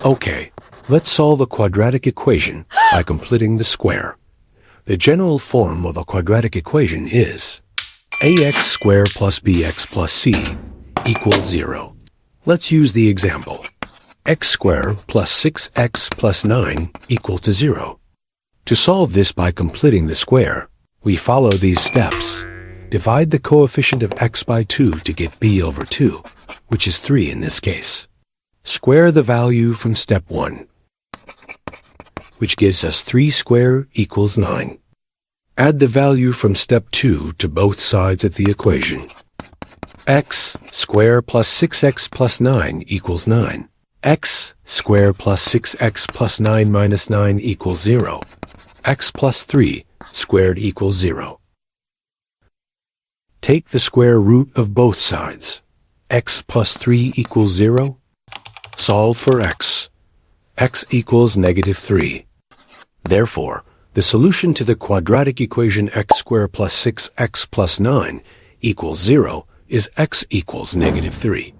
Okay, let's solve a quadratic equation by completing the square. The general form of a quadratic equation is ax squared plus bx plus c equals 0. Let's use the example. X squared plus 6x plus 9 equal to 0. To solve this by completing the square, we follow these steps. Divide the coefficient of x by 2 to get b over 2, which is 3 in this case. Square the value from step 1, which gives us 3 squared equals 9. Add the value from step 2 to both sides of the equation. X squared plus 6x plus 9 equals 9. X squared plus 6x plus 9 minus 9 equals 0. X plus 3 squared equals 0. Take the square root of both sides. X plus 3 equals 0. Solve for x. X equals negative 3. Therefore, the solution to the quadratic equation x squared plus 6x plus 9 equals 0 is x equals negative 3.